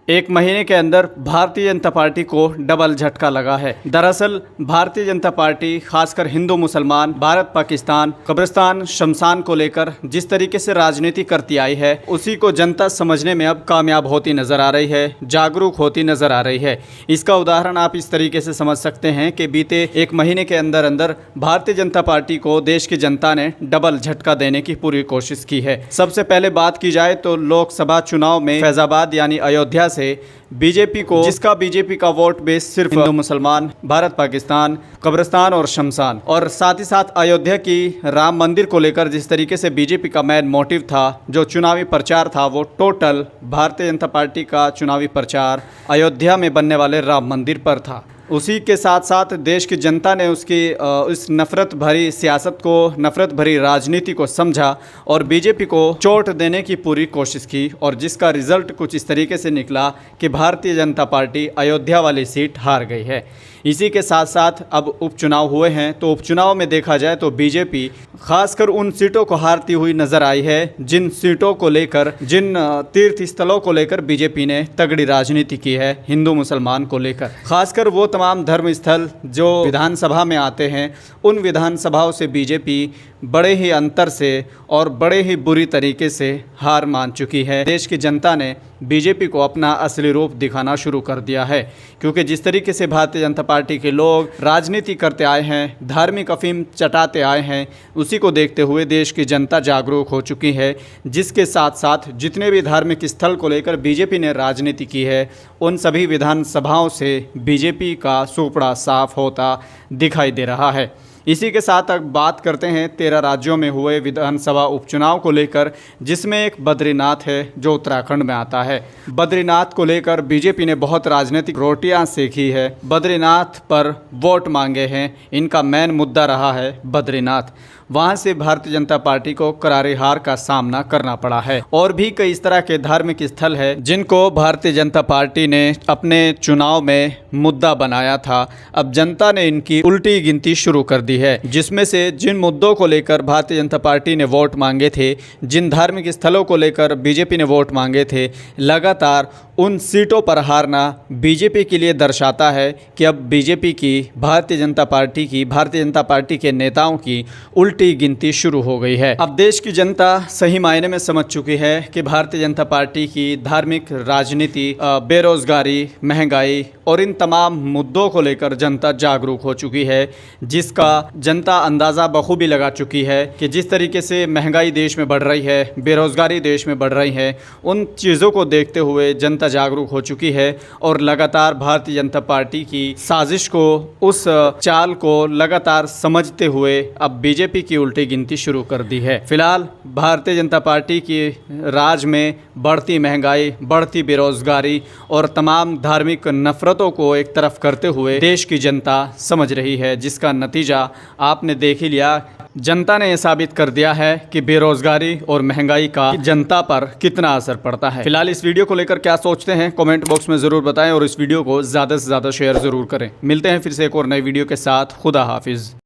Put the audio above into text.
एक महीने के अंदर भारतीय जनता पार्टी को डबल झटका लगा है। दरअसल भारतीय जनता पार्टी खासकर हिंदू मुसलमान, भारत पाकिस्तान, कब्रिस्तान, शमशान को लेकर जिस तरीके से राजनीति करती आई है, उसी को जनता समझने में अब कामयाब होती नजर आ रही है, जागरूक होती नजर आ रही है। इसका उदाहरण आप इस तरीके से समझ सकते हैं कि बीते एक महीने के अंदर अंदर भारतीय जनता पार्टी को देश की जनता ने डबल झटका देने की पूरी कोशिश की है। सबसे पहले बात की जाए तो लोकसभा चुनाव में फैजाबाद यानी अयोध्या से बीजेपी को, जिसका बीजेपी का वोट बेस सिर्फ हिंदू मुसलमान, भारत पाकिस्तान, कब्रिस्तान और शमशान, और साथ ही साथ अयोध्या की राम मंदिर को लेकर जिस तरीके से बीजेपी का मेन मोटिव था, जो चुनावी प्रचार था, वो टोटल भारतीय जनता पार्टी का चुनावी प्रचार अयोध्या में बनने वाले राम मंदिर पर था। उसी के साथ साथ देश की जनता ने उसकी इस नफ़रत भरी सियासत को, नफ़रत भरी राजनीति को समझा और बीजेपी को चोट देने की पूरी कोशिश की, और जिसका रिज़ल्ट कुछ इस तरीके से निकला कि भारतीय जनता पार्टी अयोध्या वाली सीट हार गई है। इसी के साथ साथ अब उपचुनाव हुए हैं, तो उपचुनाव में देखा जाए तो बीजेपी खासकर उन सीटों को हारती हुई नज़र आई है जिन सीटों को लेकर, जिन तीर्थ स्थलों को लेकर बीजेपी ने तगड़ी राजनीति की है हिंदू मुसलमान को लेकर। खासकर वो तमाम धर्म स्थल जो विधानसभा में आते हैं, उन विधानसभाओं से बीजेपी बड़े ही अंतर से और बड़े ही बुरी तरीके से हार मान चुकी है। देश की जनता ने बीजेपी को अपना असली रूप दिखाना शुरू कर दिया है, क्योंकि जिस तरीके से भारतीय जनता पार्टी के लोग राजनीति करते आए हैं, धार्मिक अफीम चटाते आए हैं, उसी को देखते हुए देश की जनता जागरूक हो चुकी है। जिसके साथ साथ जितने भी धार्मिक स्थल को लेकर बीजेपी ने राजनीति की है, उन सभी विधानसभाओं से बीजेपी का सुपड़ा साफ होता दिखाई दे रहा है। इसी के साथ अब बात करते हैं 13 राज्यों में हुए विधानसभा उपचुनाव को लेकर, जिसमें एक बद्रीनाथ है जो उत्तराखंड में आता है। बद्रीनाथ को लेकर बीजेपी ने बहुत राजनीतिक रोटियां सेकी है, बद्रीनाथ पर वोट मांगे हैं, इनका मेन मुद्दा रहा है बद्रीनाथ। वहां से भारतीय जनता पार्टी को करारी हार का सामना करना पड़ा है। और भी कई इस तरह के धार्मिक स्थल है जिनको भारतीय जनता पार्टी ने अपने चुनाव में मुद्दा बनाया था। अब जनता ने इनकी उल्टी गिनती शुरू कर दी है, जिसमें से जिन मुद्दों को लेकर भारतीय जनता पार्टी ने वोट मांगे थे, जिन धार्मिक स्थलों को लेकर बीजेपी ने वोट मांगे थे, लगातार उन सीटों पर हारना बीजेपी के लिए दर्शाता है कि अब बीजेपी की, भारतीय जनता पार्टी के नेताओं की उल्टी गिनती शुरू हो गई है। अब देश की जनता सही मायने में समझ चुकी है कि भारतीय जनता पार्टी की धार्मिक राजनीति, बेरोजगारी, महंगाई और इन तमाम मुद्दों को लेकर जनता जागरूक हो चुकी है, जिसका जनता अंदाज़ा बखूबी लगा चुकी है कि जिस तरीके से महंगाई देश में बढ़ रही है, बेरोजगारी देश में बढ़ रही है, उन चीज़ों को देखते हुए जनता जागरूक हो चुकी है और लगातार भारतीय जनता पार्टी की साजिश को, उस चाल को लगातार समझते हुए अब बीजेपी की उल्टी गिनती शुरू कर दी है। फिलहाल भारतीय जनता पार्टी की राज में बढ़ती महंगाई, बढ़ती बेरोजगारी और तमाम धार्मिक नफरतों को एक तरफ करते हुए देश की जनता समझ रही है, जिसका नतीजा आपने देख ही लिया। जनता ने यह साबित कर दिया है कि बेरोजगारी और महंगाई का जनता पर कितना असर पड़ता है। फिलहाल इस वीडियो को लेकर क्या सोचते हैं कमेंट बॉक्स में ज़रूर बताएं और इस वीडियो को ज़्यादा से ज़्यादा शेयर ज़रूर करें। मिलते हैं फिर से एक और नई वीडियो के साथ। खुदा हाफिज़।